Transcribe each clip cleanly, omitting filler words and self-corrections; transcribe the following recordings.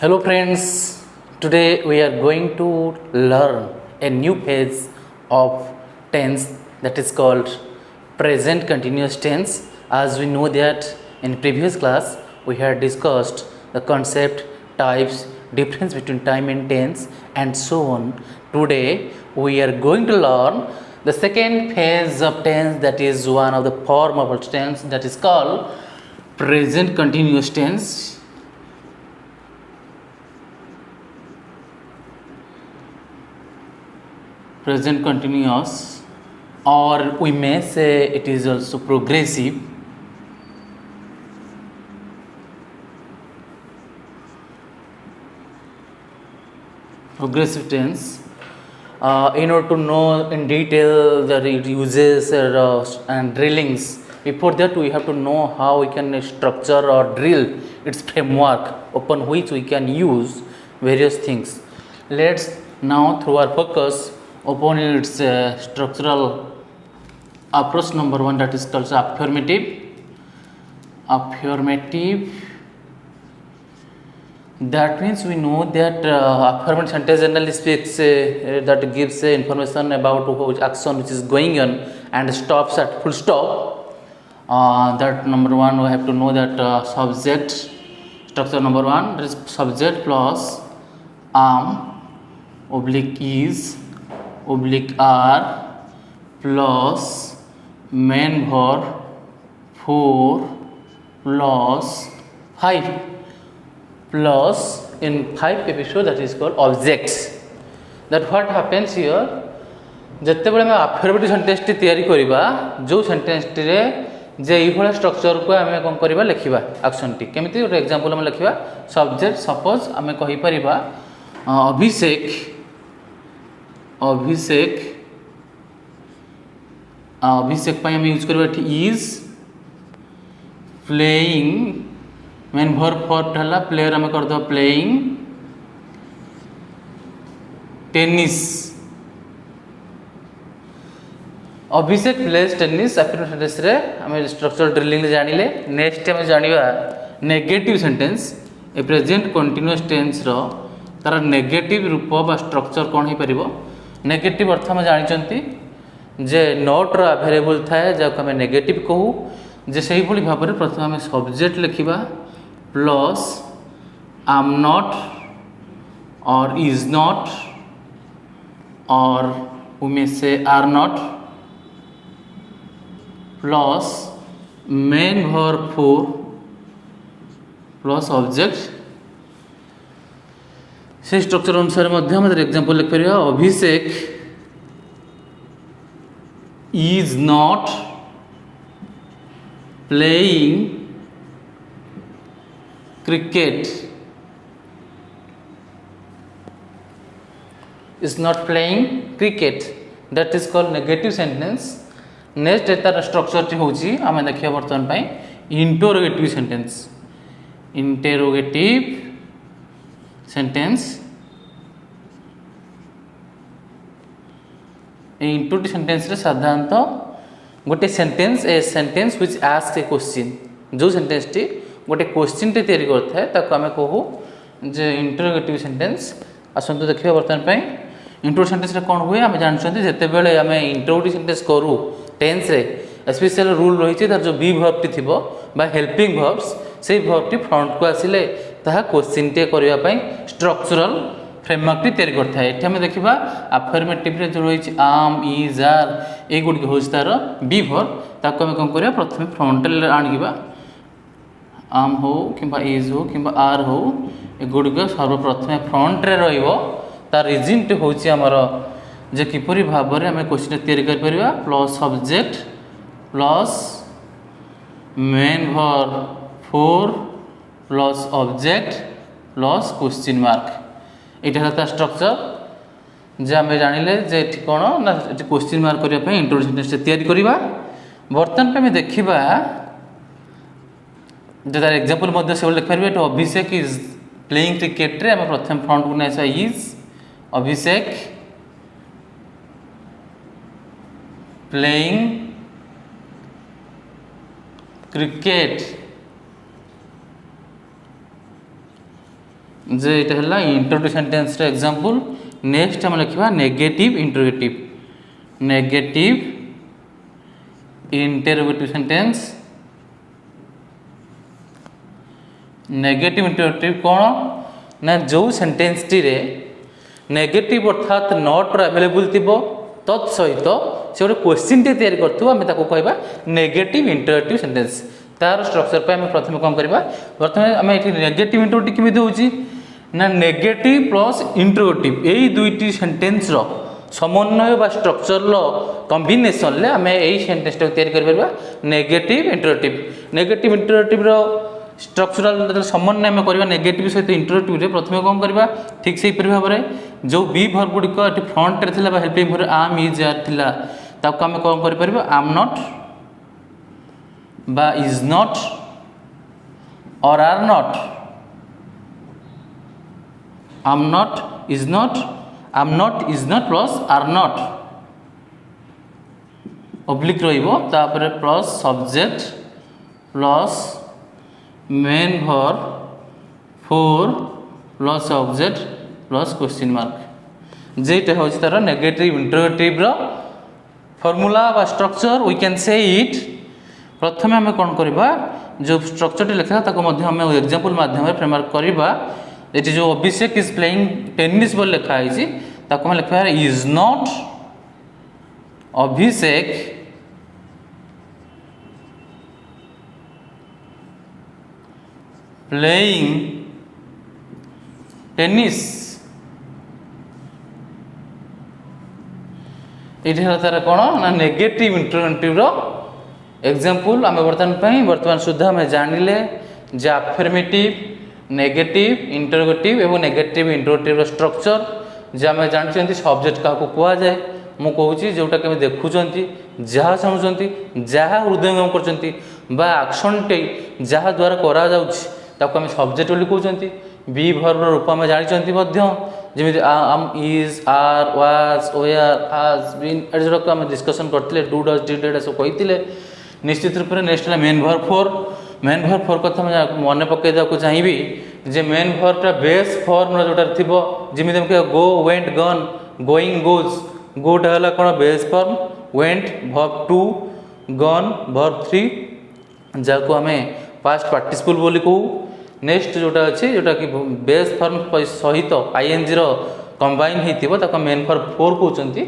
Hello friends, today we are going to learn a new phase of tense that is called present continuous tense. As we know that in previous class we had discussed the concept, types, difference between time and tense and so on. Today we are going to learn the second phase of tense, that is one of the form of tense, that is called present continuous tense. Present continuous, or we may say it is also progressive. Progressive tense. In order to know in detail the uses and drillings, before that we have to know how we can structure or drill its framework upon which we can use various things. Let's now throw our focus upon its structural approach number one, that is called affirmative. That means we know that affirmative sentence generally speaks that gives information about which action which is going on and stops at full stop. That number one, we have to know that subject structure number one, that is subject plus oblique is oblique are plus main verb 4 plus 5 plus in 5 episode, that is called objects. That what happens here, ଯେତେବେଳେ ଆମେ affirmative sentence ଟି ତିଆରି କରିବା, ଯେଉଁ sentence টিରେ ଯେ ଏଇଭଳିଆ structure କୁ ଆମେ କ'ଣ କରିବା, ଲେଖିବା action ଟି କେମିତି, ଗୋଟେ example ଆମେ ଲେଖିବା subject. suppose ଆମେ କହିପାରିବା अभिषेक ପାଇଁ ଆମେ यूज करबा is playing main verb for हला प्लेयर, ଆମେ कर दो प्लेइंग टेनिस. अभिषेक प्लेज टेनिस आफ्टर सेंटेंस रे हमें स्ट्रक्चरल ड्रिलिंग जानिले. नेक्स्ट हमें जानिबा नेगेटिव सेंटेंस. ए प्रेजेंट कंटीन्यूअस टेंस रो तार नेगेटिव रूप बा स्ट्रक्चर कोन हे परिबो. नेगेटिव अर्थ हम जानिचंती जे नॉट रो अवेलेबल थाए जक हमें नेगेटिव कहू. जे सही भली भाव रे प्रथम हमें सब्जेक्ट लिखिबा plus am not or is not or we may say are not plus main verb 4 plus object. से स्ट्रक्चर अनुसार मध्य हम एग्जांपल लिख परिया Abhishek is not playing cricket. is not playing cricket. that is called negative sentence. Next तार structure टी होची आमे देखिया वर्तमान पई interrogative sentence. Interrogative sentence. Interrogative sentence रे साधारणतः गोटे sentence a sentence which ask A question. जो सेंटेंस टी गोटे क्वेश्चन टे तैयारी करता है ताको आमे कहू जे इंटरोगेटिव सेंटेंस. आसंतु देखिया वर्तमान पई इंटरोगेटिव सेंटेंस रे कोन हुए आमे जानछंती. जेते बेले आमे इंटरोगेटिव सेंटेंस करू टेंस रे स्पेशल रूल रही तार जो बी वर्ब टी थिबो बा हेल्पिंग वर्ब्स, से वर्ब टी फ्रंट को आसिले ताहा क्वेश्चन टे करिया पई स्ट्रक्चरल फ्रेमवर्क टी तैयारी करता है. एठी हम देखिबा अफर्मेटिव रे जो रही आम इज आर ए गुड होस तार बी वर्ब, ताको हम कोन करिया प्रथम फ्रंटल आनिबा आम हो किबा इज हो किबा आर हो ए गुड को सर्वप्रथम फ्रंट रे रहिबो. तार रीजन टी होची हमर जे किपरि भाव रे हमें क्वेश्चन तैयारी कर परिबा plus subject plus main verb 4 plus object plus question mark. एटा था स्ट्रक्चर जे हमें जानिले जे एठी कोन ना एठी क्वेश्चन मार्क करिया पे इंट्रोडक्शन टेक्स्ट तैयारी करिबा. वर्तमान पे हमें देखिबा जे तार एग्जांपल मध्ये से लिख परिबा. तो अभिषेक इज प्लेइंग क्रिकेट रे हमें प्रथम फ्रंट को नेसा इज अभिषेक प्लेइंग क्रिकेट. जे ये है इंट्रोगेटिव सेंटेंस एग्जांपल। नेक्स्ट हम लिखा negative interrogative. Negative interrogative sentence. Negative interrogative कौन ना जो सेंटेंस टी रे नेगेटिव अर्थात नॉट अवेलेबल थी तत्सहित से गोटे क्वेश्चन टे तैयारी करवा नेगेटिव इंटरोगेटिव सेंटेंस। तार स्ट्रक्चर पे आम प्रथम कौन करवा प्रथम आम ये नेगेटिव इंटरोगेटिव केमी होची ना नेगेटिव प्लस इंटरोगेटिव यही दुईटी सेंटेंस रो समन्वय बा स्ट्रक्चर लो कॉम्बिनेशन ले आम यही सेंटेंस टा तैयारी करबा नेगेटिव इंटरोगेटिव। नेगेटिव इंटरोगेटिव रो स्ट्रक्चरल समन्वय आम करवा नेगेटिव सहित इंटरोगेटिव रे प्रथम कौन करवा ठीक से भाव में जो बी भर्ब गुड़िक फ्रंट रे थिला helping verb am is are थिला ताको आम कौन कर परिबा आम नॉट बा is not or are not. Am not is not plus are not oblique रहिबो तापर plus subject plus main verb four plus object plus question mark जेटा हूँ तार नेगेटिव इंटरोगेटिव रो फॉर्मूला बा structure we can say it. प्रथम आम कौन करवा जो स्ट्रक्चर टी लिखा ताको मध्य आम एग्जांपल माध्यम फ्रेमवर्क करवा। ये जो अभिषेक इज प्लेइंग टेनिस बोल लिखाई ताको हम लिखा is not Abhishek playing tennis. ये तार कौन ना नेगेटिव इंटरोगेटिव रो एग्जांपल आम वर्तमान सुधा आम जानिले जे अफर्मेटिव नेगेटिव इंटरोगेटिव एवं नेगेटिव इंटरोगेटिव स्ट्रक्चर जे आम जानते सब्जेक्ट क्या कह जाए मु कहूँ जोटा कि देखुंट जहाँ शुणुंट जहाँ हृदयंगम कर आक्शन टे जहाँ द्वारा करा ताको आम सब्जेक्ट बोली कहते। बी भर्ब रूप आम जानते जमी आम is are was were has been एट आम डिस्कसन करते डू डज डिड एट सब कही निश्चित रूप से नेक्स्ट है main verb four. Main verb four कथा मन पकईदा चाहिए जे मेन भर्बटा बेस फॉर्म जोटा थी जमी go went gone going goes गोटा है कौन base form went verb two gone verb three जहाँ आम पास्ट पार्टिसिपल बोली कहू। नेक्स्ट जोटा अच्छे जोटा कि बेस फॉर्म सहित आईएनजी रो कंबाइन होता मेन भर्ब फोर कहते।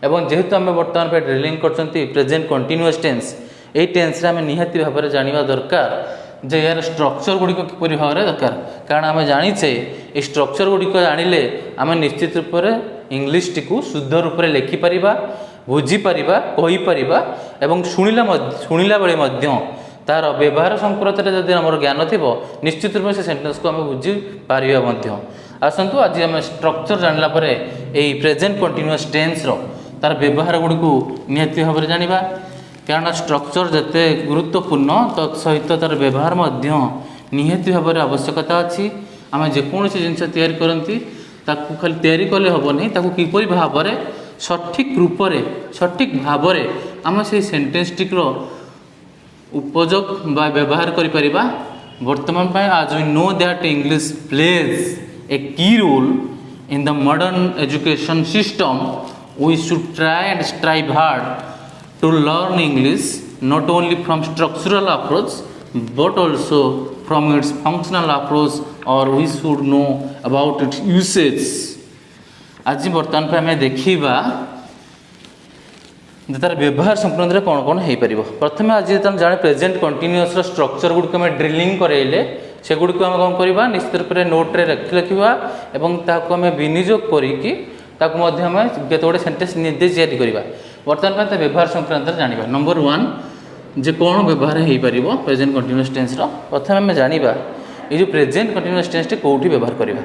एवं जेहेतु आम बर्तमान पे ड्रिलिंग करछंती प्रेजेंट कंटिन्यूअस टेंस ये टेंस आम निहाती भाव में जाना दरकार जे यार स्ट्रक्चर गुड़िक किपरि भाव में दरकार कारण आम जाचे ये स्ट्रक्चर गुड़िक जानिले आम निश्चित रूप से इंग्लीश टी शुद्ध रूप से लिखिपर बुझीपर कहीपर एवं शुणिला बेले तार व्यवहार संपर्क में जब आम ज्ञान थी निश्चित रूप से सेंटेंस को आम बुझीपर। आसतु आज आम स्ट्रक्चर जानला यही प्रेजेंट कंटिन्यूअस टेंस रो तार व्यवहार गुड़िक निहाती भाव में जाना कारण स्ट्रक्चर जिते गुरुत्वपूर्ण तत्सहित तार व्यवहार निहाती भाव में आवश्यकता अच्छी। आम जेकोसी जिनस तैयारी करती खाली तैयारी कले हेनी किपरि भाव में सठिक रूप से सठिक भाव में आम से सेंटेंस टिक्र उपयोग बा व्यवहार करिपरिबा। वर्तमान आज we know that English plays a key role in the modern education system we should try and strive hard to learn English not only from structural approach but also from its functional approach or we should know about its usage। आज बर्तमान पे आम देखा तार व्यवहार संपूर्ण कौन कौन हो पार। प्रथम आज जाने प्रेजेंट कंटिन्यूअस स्ट्रक्चर गुड़िक आम ड्रिलिंग कराइले से गुड़िक आम कौन करवा निश्चित रूप से नोट्रे लिखा और ताकू आम विनियोग करके गोटे सेंटेंस निजे तैयारी करवा। बर्तमान पे व्यवहार संक्रांत जाना नंबर वन जे कौन व्यवहार हो पार प्रेजेंट कंटिन्यूअस टेंस प्रथम आम जाना ये जो प्रेजेंट कंटिन्यूअस टेंस कौटी व्यवहार करवा।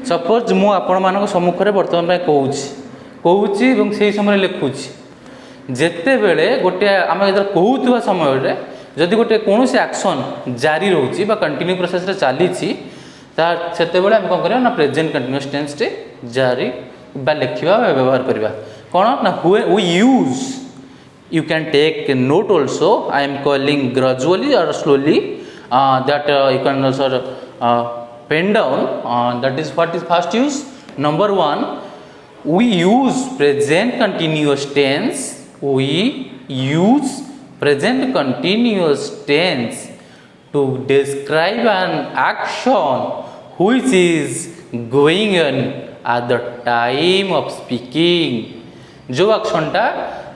सपोज मु आपण मान सम्मुखें बर्तमान कहूँ से समय लिखुची जिते बेले गोटे आम जो कहूवा समय जदि गोटे कौन से एक्शन जारी रोचे कंटिन्यू प्रोसेस चली से आम कौन करवा ना प्रेजेंट कंटिन्यूअस टेंस टे जारी लिखा व्यवहार करवा कौन ना we use you can take note also I am calling gradually or slowly that you can also pen down that is what is first use number 1 we use present continuous tense we use present continuous tense to describe an action which is going on at the time of speaking जो action टा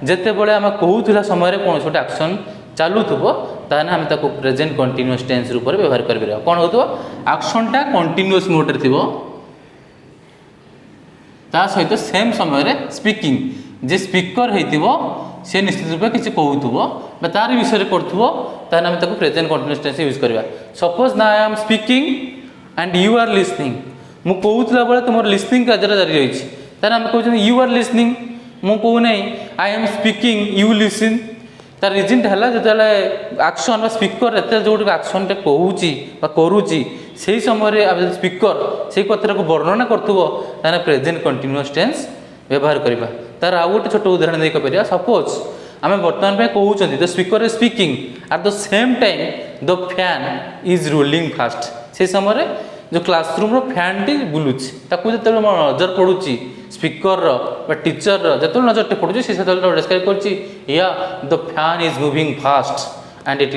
जते बळे हम कहूथिला समय रे कोन छोटे action चालू थबो ताने हम ताको present continuous tense रूप रे व्यवहार करबे कोन होतो action टा continuous mode रे थिबो ता सहित सेम समय रे स्पीकिंग जे स्पीकर हेतिबो से निश्चित रूप किसी कहूथबो बा तार विषय करथबो ताने हम ताको प्रेजेंट कंटीन्यूअस टेंस यूज करबा सपोज ना I am speaking and you are listening मु कहूतला बेले तुमर लिसनिंग कार्य जारी रहिछि ताने हम कहू यू आर लिसनिंग मु कहू नै आई एम स्पीकिंग यू लिसन तार रीजन हला जतले एक्शन बा स्पीकर एते जोट एक्शन ते कहूची बा करूची सेही समय रे अब स्पीकर सेही कथरा को वर्णना करथबो ताने प्रेजेंट कंटीन्यूअस टेंस व्यवहार करबा तार आ गोटे छोट उदाहरण दे करिया सपोज आमे वर्तमान पे कहउचंती the speaker is speaking at the same time the fan is rolling fast से समय रे जो क्लासरूम रो फैन टी बुलुची ताकू जते नजर पडुची स्पीकर रो बा टीचर रो जते नजर टे पडुची से जते डिस्क्राइब करची या the fan is moving fast and it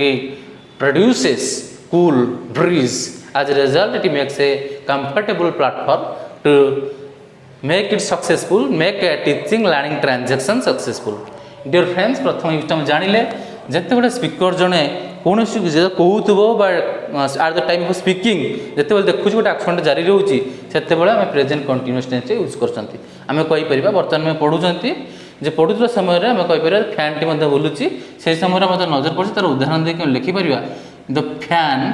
produces cool bridge as a result it makes a comfortable platform to make it successful make a teaching learning transaction successful dear friends प्रथम इष्ट हम जानिले जते बडे speaker जने कोनोसी जे कहूतबो बा eight the time of speaking जते बडे देखुछ गोटे एक्शन जारी रहउची सेते बडे हम प्रेजेंट कंटीन्यूअस टेंस यूज करछंती हमें कहि परिबा वर्तमान में पढुछंती जे पढुतला समय रे हम कहि परिबा फैन टी मध्ये बुलुची से समय रे मते नजर पड़छ तार उदाहरण दे के लिखि परिबा the fan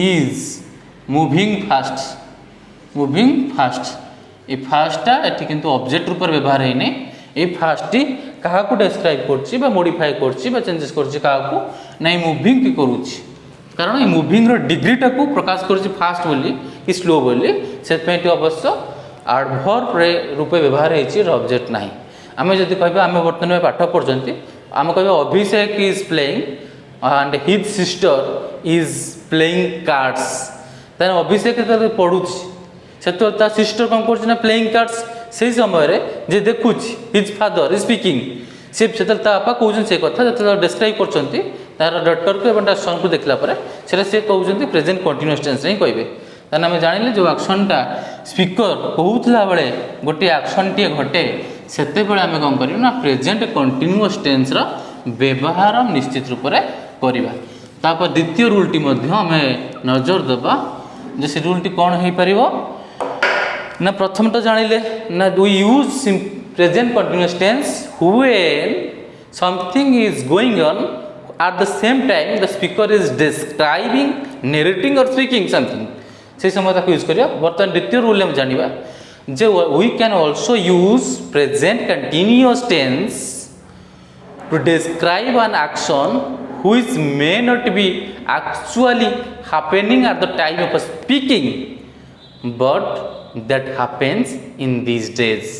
is moving fast ए फास्टा एठी किंतु ऑब्जेक्ट रूप व्यवहार है नै ए फास्टी कहा को डिस्क्राइब करछि बा मॉडिफाई करछि बा चेंजेस करछि कहा को नै मूविंग की करूछि कारण ए मूविंग रो डिग्री टा को प्रकाश करछि फास्ट बोली कि स्लो बोली से पेटी अवश्य एडवर्ब रे रूप व्यवहार हेछि ऑब्जेक्ट नाही आमे जदी कहबा आमे वर्तमान में पाठ पढजंती आमे कहबा Abhishek is playing and his sister is playing cards तने अभिषेक तो पढुछि सेतो ता सिस्टर कोन करछि ना प्लेइंग कार्ड्स से समय रे जे देखुछि हिज फादर इज स्पीकिंग से सेतो ता आपा कहउछन से कथा जते डिस्क्राइब करछंती तार डॉक्टर को एबं सन को देखला परे सेले से कहउछंती प्रेजेंट कंटीन्यूअस टेंस रे कहबे तने हम जानिले जो एक्शन टा स्पीकर कहउतला बेले गोटे एक्शन टी घटे सेते बेले हम कोन करियो ना प्रेजेंट कंटीन्यूअस टेंस रा व्यवहार निश्चित रूप रे करिबा तापर द्वितीय रूल टी मध्ये हमें नजर देबा जे से रूल टी कोन हे परिबो ना प्रथम तो जानिले ना we use present continuous tense when something is going on at the same time the speaker is describing narrating or speaking something से समय तक यूज करिया वर्तमान द्वितीय रूल हम जानिबा जे we can also use present continuous tense to describe an action which may not be actually happening at the time of speaking but that happens in these days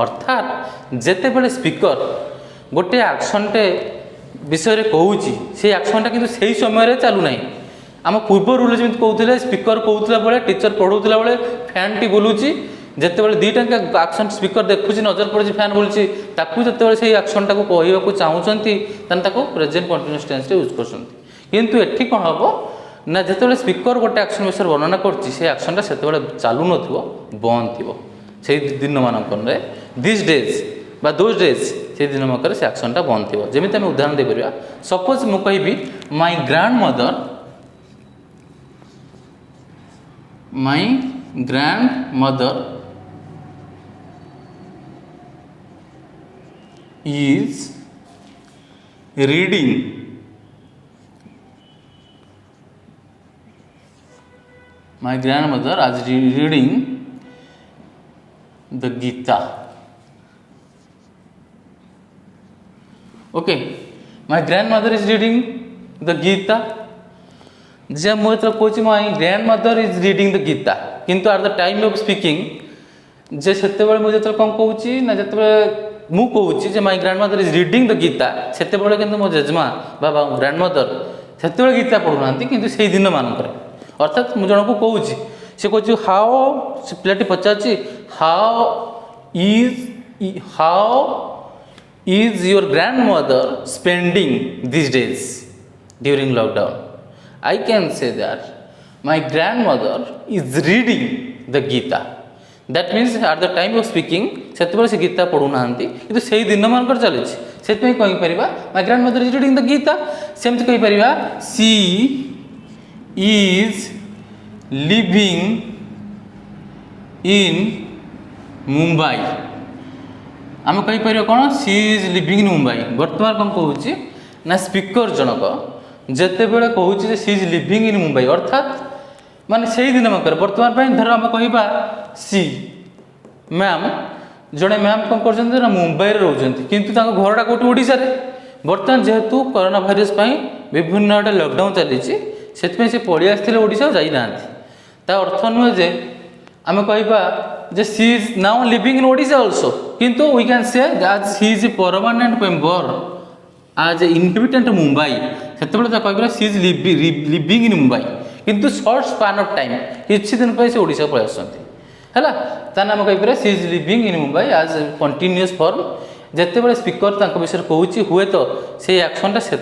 अर्थात जेते बेले स्पीकर गोटे एक्शन टे विषय रे कहूची से एक्शन टा किंतु सही समय रे चालू नाही आम पूर्व रूल जेमि कहउथिले स्पीकर कहउथिला बेले टीचर पढौथिला बेले फैन टी बुलुची जेते बेले दीटा एक्शन स्पीकर देखुची नजर पड़ुची फैन बोलची ताकू जेते बेले सेही एक्शन टाको कहइबा को चाहुचंती तन ताको प्रेजेंट कंटीन्यूअस टेंस रे यूज करछंती किंतु एठी कोन हबो ना जेते बेले स्पीकर गोटे एक्शन विषय वर्णना करची से एक्शन टा सेते बेले चालू नथिबो बंद थिबो सेही दिन मानकन रे दिस डेज बा दोज डेज से दिन मानकर से एक्शन टा बंद थिबो जेमिति हम उदाहरण दे परिबा सपोज मु कहिबी my grandmother is reading my grandmother is reading the Gita okay my grandmother is reading the Gita जब मैं तो कोच my grandmother is reading the Gita किंतु at the time of speaking जे सेते बेले मुझे तो कम कहूची ना जते बेले मु कहूची जे my grandmother is reading the Gita सेते बेले किंतु मो जेजमा बाबा ग्रैंडमदर सेते बेले गीता पढु नांती किंतु सेही दिन मान करे अर्थात मु जण को कहूची से कहूँ हाउ से पिलाटी पचार how is your grandmother spending this days during lockdown I can say that my grandmother is reading the Gita that means at the time of speaking से गीता पढ़ुना कि से दिन मान चली से कहीपर my grandmother is reading the Gita सेमती कहीपर she is living in Mumbai आम कहीपर कौन she is living in Mumbai बर्तमान कौन कहूँ ना स्पीकर जनक जिते बड़े कहूँ सी इज लिविंग इन मुंबई अर्थात माने से दिन मकर बर्तमान धर आम कह सी मैम जड़े मैम कौन कर मुंबई रोचे किंतु घरटा कौटी ओडिशा रे बर्तमान जेहेतु कोरोना भाइरस विभिन्न गोटे लॉकडाउन चली से पलि आसते ओडिशा जाइना ता अर्थ नुहे जे आम कह she is now living in Odisha also किंतु वी कैन से आज she is a permanent member आज ए इनहेबिटेंट मुंबई से कह she is living in Mumbai किंतु शॉर्ट स्पान ऑफ टाइम किसी दिन पर से ओडिशा पलि आसुँच है आम कहीपर she is living in Mumbai आज कंटिन्यूअस फॉर्म जिते बड़े स्पीकर विषय कहूँ हुए तो से एक्शनटा से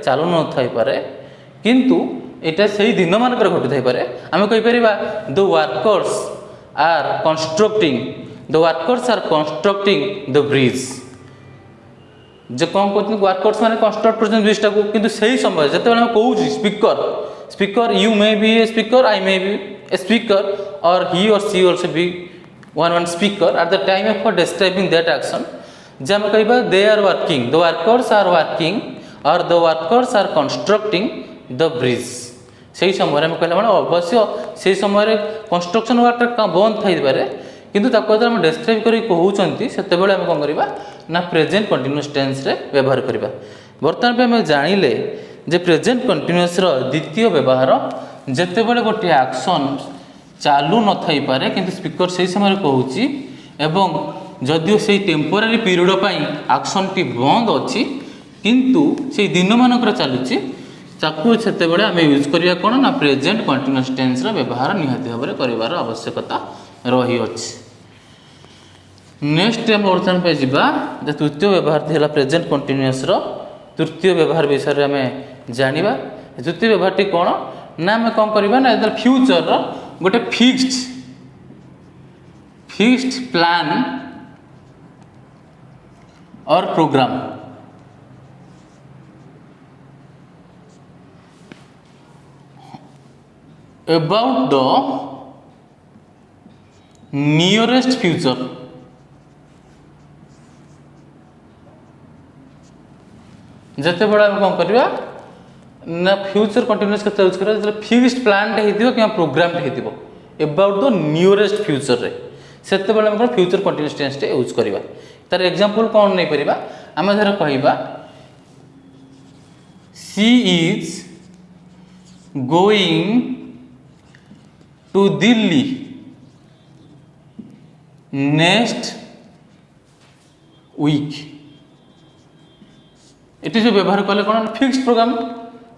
चालू न थाईपे किंतु यहाँ से दिन मानक घटी थाईपे आम कहीपर the workers are constructing the bridge जो कौन कहते वर्कर्स मैंने कंस्ट्रक्ट कर ब्रिजटा को किंतु सही समय जिते कहूँ speaker you may be a speaker I may be a speaker or he or she also be one speaker at the time of describing that action jam kaiba they are working the workers are working or the workers are constructing the bridge सेही समय हम कहला माने अवश्य सेही समय construction work बंद Thai पारे किंतु ताको हम डिस्क्राइब करी कहउचंती सेते बेले हम कोन करबा ना प्रेजेंट कंटीन्यूअस टेंस रे व्यवहार करबा वर्तमान पे हम जानिले जे प्रेजेंट कंटीन्यूअस रो द्वितीय व्यवहार जिते बड़े गोटे एक्शन चालू न थई पारे किंतु स्पीकर से समय कहूँ एवं जदिव से टेम्पोरारी पीरियड एक्शन टी बंद अच्छी किंतु से दिन मानक चलुची से आम यूज करवा कौन ना प्रेजेंट कंटीन्यूअस टेंस व्यवहार निहाती भाव में कर आवश्यकता रही अच्छी नेक्स्ट आम बर्तमान पे जावा तृतीय व्यवहार है प्रेजेंट कंटीन्यूअस तृतीय व्यवहार विषय में जाना तृतीय व्यवहार टी कौन ना आम कौन करवा ना फ्यूचर गोटे fixed plan or program about the nearest future जिते बड़ा कौन करवा ना फ्यूचर कंटिन्यूअस के यूज करा फिक्स्ड प्लान हो प्रोग्राम हो अबाउट द नियरेस्ट फ्यूचर रे सेते बेले हम फ्यूचर कंटिन्यूअस टेंस टे यूज करवा तार एग्जांपल कौन नहीं परिबा आम धर कहबा she is going to Delhi next week ये जो व्यवहार कले कौन फिक्स्ड प्रोग्राम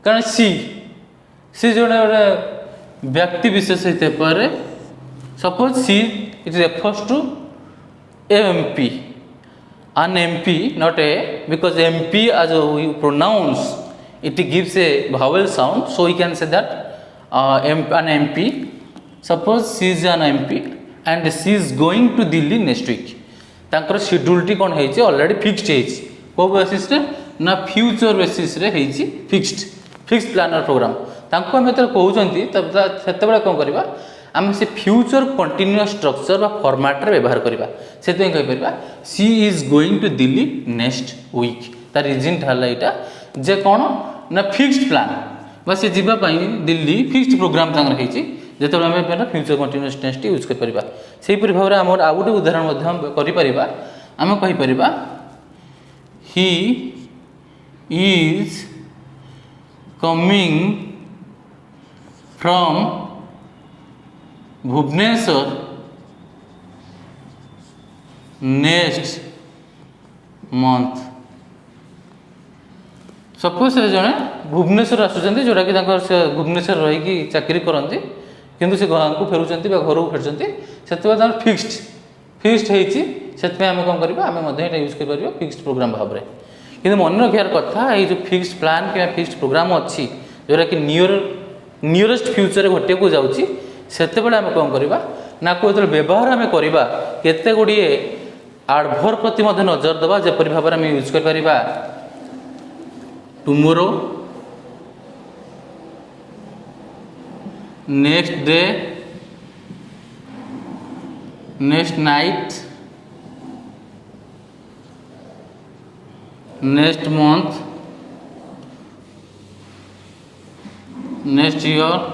कारण सी जो व्यक्ति विशेष होते पारे suppose see it refers to MP an MP not a because MP as we pronounce it gives a vowel sound so we can say that an MP suppose she is an MP and she is going to Delhi next week तांकर schedule T कौन है already fixed है को basis रे ना future basis रे है fixed planner programme तांको हम एतर कहउचंती तब सेते बेला कोन करबा आम से फ्यूचर कंटिन्यूअस स्ट्रक्चर बा फॉर्मेट रे व्यवहार करबा सेते कहि परबा she is going to Delhi next week तार रीजन हला इटा जे कोन ना फिक्स्ड प्लान बा से जीवा पई दिल्ली फिक्स्ड प्रोग्राम तांगर हेची जेते हम पे फ्यूचर कंटिन्यूअस टेंस टी यूज कर परबा सेही परि भाबरे हमर आ गुटे उदाहरण मध्ये हम करि परबा आम कहि परबा ही is coming from Bhubaneswar next month suppose से जड़े भुवनेश्वर आसुँच जोटा कि भुवनेश्वर रही चाकरी करती किंतु से गाँव को फेरुंट घर को फेरुंट से फिक्सड होती से आम कौन करवा आम यूज कर फिक्सड प्रोग्राम भाव में कि मन रखार कथा ये जो फिक्सड प्लान कि फिक्सड प्रोग्राम अच्छी जोटा कि नियरेस्ट फ्यूचर घटे को जाऊँगी से आम कौन करवा ना को जो व्यवहार आम करवा केते गुड़े आडभर प्रति नजर देवा जपरी भाव में यूज कर tomorrow next day next night next month next year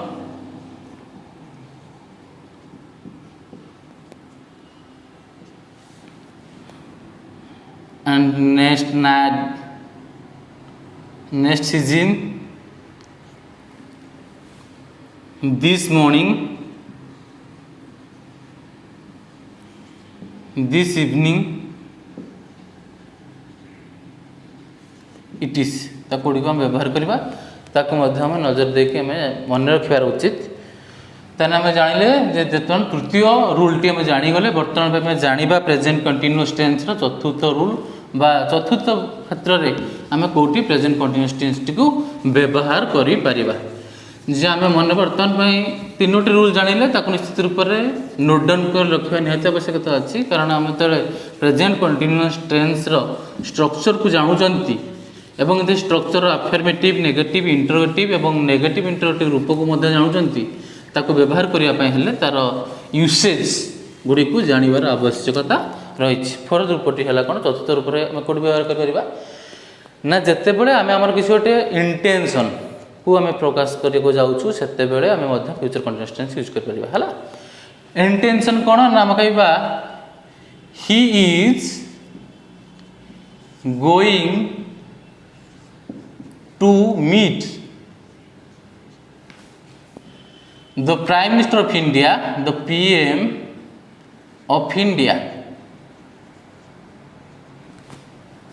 and next season this morning this evening it is ताको हम व्यवहार करवा ताको मध्य हम नजर देके हमें मन रखार उचित तेना आम जानिले जे जेतन तृतीय रूलटी आम जानीगले बर्तमान आम जाना प्रेजेंट कंटिन्यूअस टेंस चतुर्थ रूल बा चतुर्थ क्षेत्र में आम कौटी प्रेजेंट कंटिन्यूअस टेंस टी को व्यवहार करि परिबा जे आम मन बर्तमान तीनोटी रूल जानिले ताको निश्चित रूप से नोट डाउन कर रखा निहाती आवश्यकता अच्छी कारण आम जो प्रेजेंट कंटिन्यूअस टेंस स्ट्रक्चर को जानूँ एवं ये स्ट्रक्चर अफर्मेटिव नेगेटिव इंटरोगेटिव एवं नेगेटिव इंटरोगेटिव रूप को जानूँ ताको व्यवहार करने हेल्ले तार यूसेज गुड़ी को जानवर आवश्यकता रही। फोर्थ रूपटी है कौन चतुर्थ रूप में आम कौट व्यवहार कर ना जिते बड़े आम आम किसी गोटे इंटेंशन को आम प्रकाश करने जाऊँ से आम फ्यूचर कंटिन्यूअस टेंस यूज कर इंटेंशन कौन ना आम कहवा he is going to meet the Prime Minister of India, the PM of India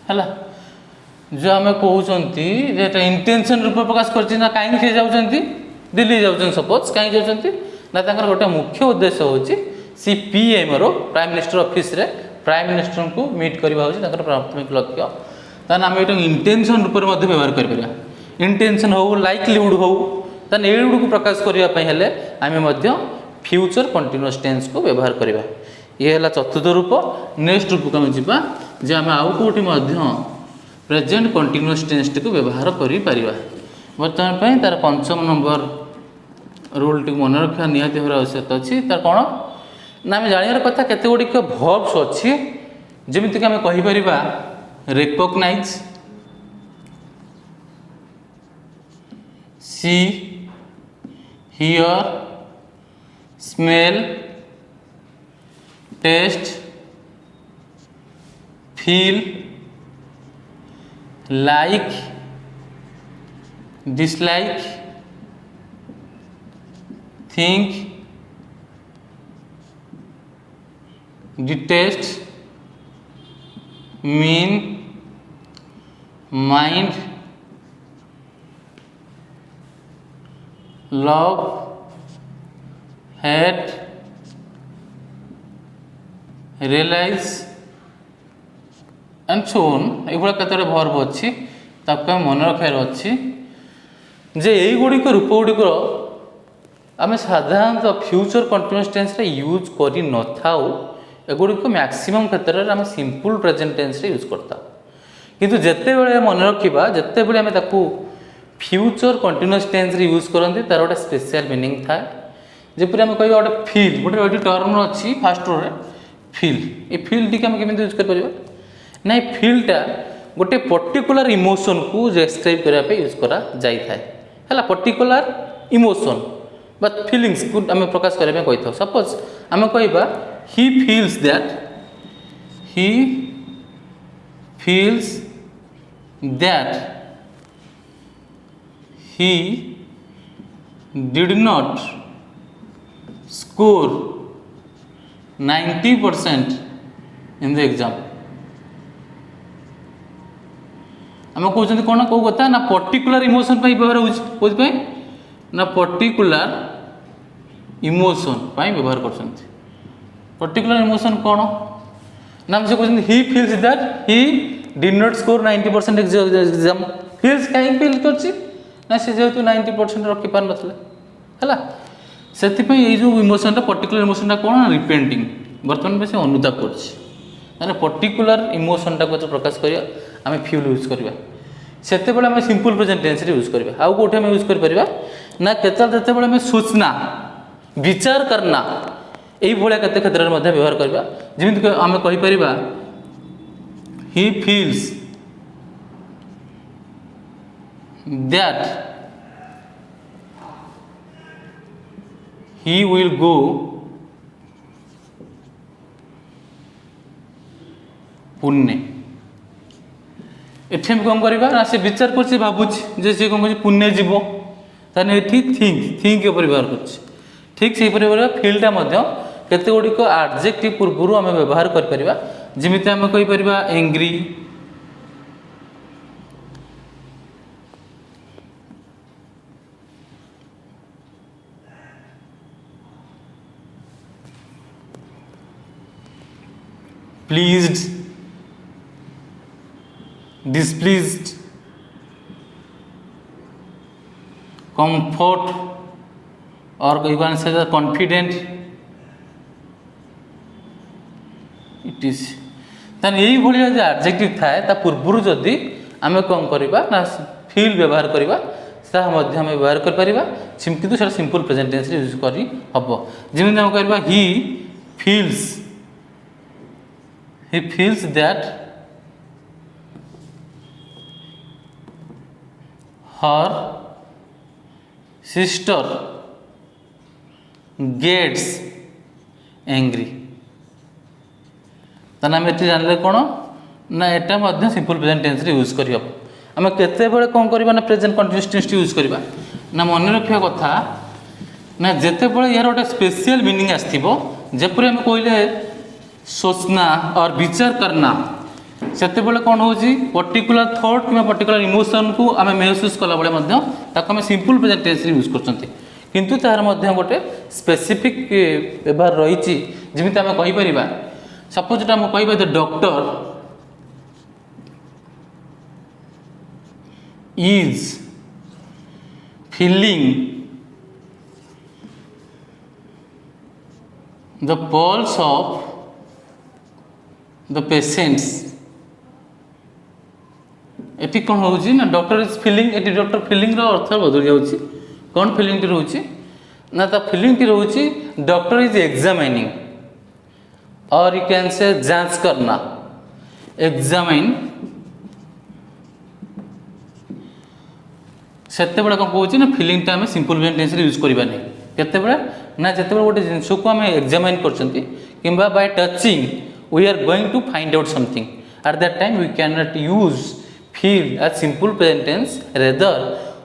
है जो आम कहते इंटेंशन रूप प्रकाश कर कहीं जाऊँगी दिल्ली जाऊँ सपोज कहीं जाऊँ ना गोटे मुख्य उद्देश्य हूँ सी PM रो प्राइम मिनिस्टर ऑफिस रे प्राइम मिनिस्टर को मीट करवा हूँ प्राथमिक लक्ष्य तान आम ये इंटेंशन रूप में व्यवहार कर इंटेंशन हो लाइकलीहुड हो तान एगुड़ को प्रकाश करने हेल्ले आम फ्यूचर कंटिन्यूअस टेंस को व्यवहार करवा ये है चतुर्थ रूप। नेक्स्ट रूप को आम जा जे आम आउ कौटी प्रेजेंट कंटिन्यूअस टेंस टी को व्यवहार कर बर्तमान तार पंचम नंबर रूल टी मन रखा निहाती भाव आवश्यकता अच्छी तार कौन ना आम जानवर कथा केते गुड़िक वर्ब्स अच्छी जमीक आम कहीपर recognise see hear smell taste feel like dislike think detest mean mind love hate realise and so on एगुड़ा केते वर्ब अच्छी ताको मन रखार अच्छी जे यही गुड़िक रूप गुड़िक आम साधारणतः फ्यूचर कंटिन्यूअस टेंस रे यूज करि न थाउ एगुड़िक मैक्सिमम क्षेत्र में आम सिंपल प्रेजेंट टेंस रे यूज करता किंतु जेते बेले मन रखिबा जेते बेले आम ताकू फ्यूचर कंटिन्यूअस टेंस रे यूज करते तार गोटे स्पेशल मीनिंग थाए जपरी आम कह गोटे फील गोटे टर्म अच्छी फास्ट रे फील ये फील टी आम केमी यूज कर ना ये फीलटा गोटे पर्टिकुलर इमोशन को डिस्क्राइब करने यूज करा जाई थाए है पर्टिकुलर इमोशन बट फीलिंग्स को आम प्रकाश करने कही था सपोज आम कहवा ही feels that he feels that he did not score 90% in the exam आम कहते कौन कौ कथा ना पर्टिकुलर इमोशन व्यवहार हो ना पर्टिकुलर इमोशन पाई व्यवहार करछंती पर्टिकुलर इमोशन कौन ना से कहते ही feels that he did not score 90% exam feels कहीं फील करछि ना से जेहेतु 90% रखि पार नथले हला से जो इमोशन पर्टिकुलर इमोशन कौन रिपेंटिंग बर्तमान में से अनुताप कर पर्टिकुलर इमोशन को प्रकाश करिया आम फ्यूल यूज करवा से सिंपल प्रेजेंट टेंस यूज करवा आउ कौटे यूज कर ना केतबे सूचना विचार करना यही भाया केते क्षेत्र में व्यवहार करवा जमीक आम कहीपर he feels that he will go पुण्य एठी हम कौन करवा ना से विचार कर भावुची जे से कौन कर पुण्य जीव ताने एठी थिंक ऊपर व्यवहार कर ठीक से फिल्डटा केते गुड़िक एडजेक्टिव पूर्व आम व्यवहार कर जमी आम कहीपर angry pleased, displeased, comfort, or you can say that confident. It is. then यही भाया जो एडजेक्टिव थाए ता पूर्व जदि आम कौन करवा ना फील व्यवहार करवा आम व्यवहार कर किंतु से सिंपल प्रेजेंट टेंस यूज कर हम जमी आम कह ही feels that her sister gets angry ताना आम ये जानले कौन ना यहाँ सिंपल प्रेजेंट टेंस यूज कर आम केते कौन करवा ना प्रेजेंट कंटिन्यूअस टेंस यूज करवा ना मन रखा कथा ना जिते बड़े यार गोटे स्पेशल मीनिंग आसो जपरी आम कहले सोचना और विचार करना से कौन हो पर्टिकुलर थॉट कि पर्टिकुलर इमोशन को आम महसूस कला बेले सिंपल प्रेजेंट टेंस यूज कर तार गोटे स्पेसिफिक व्यवहार रही जमी आम कहीपर सपोज जो आम कह the doctor is feeling the pulse of the patients एटी कौन हो ना डॉक्टर इज फीलिंग एटी डॉक्टर फीलिंग रो अर्थ बदल जाउची कौन फीलिंग टी रहउची ना ता फीलिंग टी रहउची doctor is examining or you can say जांच करना एग्जामिन सेते बड़ा कौन कहउची ना फीलिंग टा हमें सिंपल टेंस रे यूज करबा नहीं केते बड़ा ना जते बड़ा गोटे जिंस को हमें एग्जामिन करचंती किंबा by touching we are going to find out something at that time we cannot use feel as simple present tense rather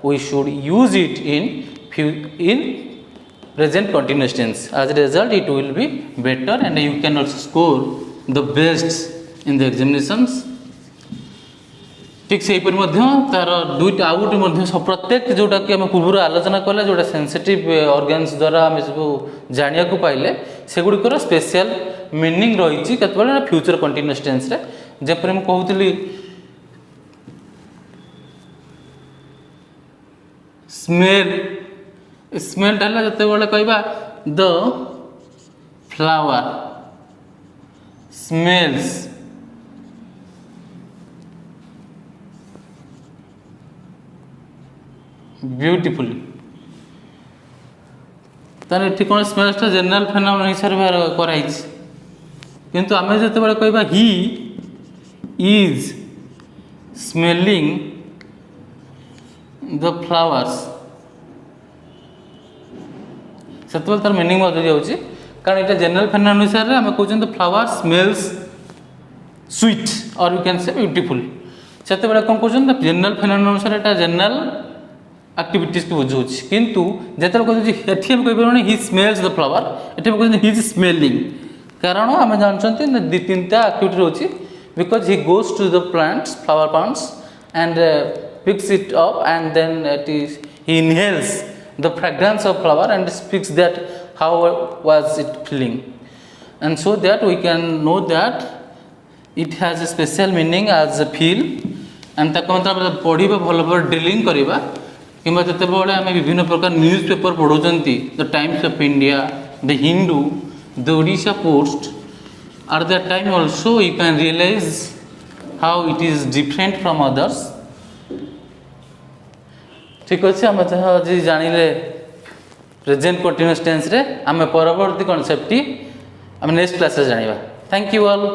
we should use it in present continuous tense as a result it will be better and you can also score the best in the examinations ठीक से तार दुईटा आउ गोटे प्रत्येक जोटा कि आम पूर्व आलोचना कले जोटा सेंसिटिव ऑर्गन्स द्वारा आम सब जाना पाइले सेगुड़िकर स्पेशल मीनिंग रही फ्यूचर कंटिन्यूअस टेंस रे जपरि मैं कहूली स्मेल स्मेलटा है जिते बड़े कहवा द फ्लावर स्मेल्स ब्यूटीफुली तार ये कौन स्मेल्सटा जेनराल फेनोमेनन हिसाब से कराई किंतु आम जो कहवा he is smelling the flowers से तार मीनिंग बदल जाऊँगी कारण ये जेनराल फेनोमेनन हिसाब से आम कहते फ्लावर स्मेल्स स्वीट और यू कैन से ब्यूटीफुल से कौन कहते जेनराल फेनोमेनन अनुसार ये जेनराल एक्टिविटीज को बुझाऊँ किंतु जो कह ही स्मेल्स द फ्लावर ये कहते ही इज स्मेलिंग कारण आम जानते दी तीन एक्टिविटी रोचे because he goes to the plants flower plants and picks it up and then it is he inhales the fragrance of flower and speaks that how was it feeling, and so that we can know that it has a special meaning as a feel, and ताको मतलब पढ़िबा भल भाव drilling करवा किंबा जते बळे आमे विभिन्न प्रकार न्यूज पेपर पढोचंती the Times of India, the Hindu, the Odisha Post, at that time also you can realize how it is different from others. ठीक अच्छे आम जी जानिले प्रेजेंट कंटिन्यूअस टेंस रे आम परवर्ती कॉन्सेप्ट आम नेक्स्ट क्लास रे जानिबा. Thank you all.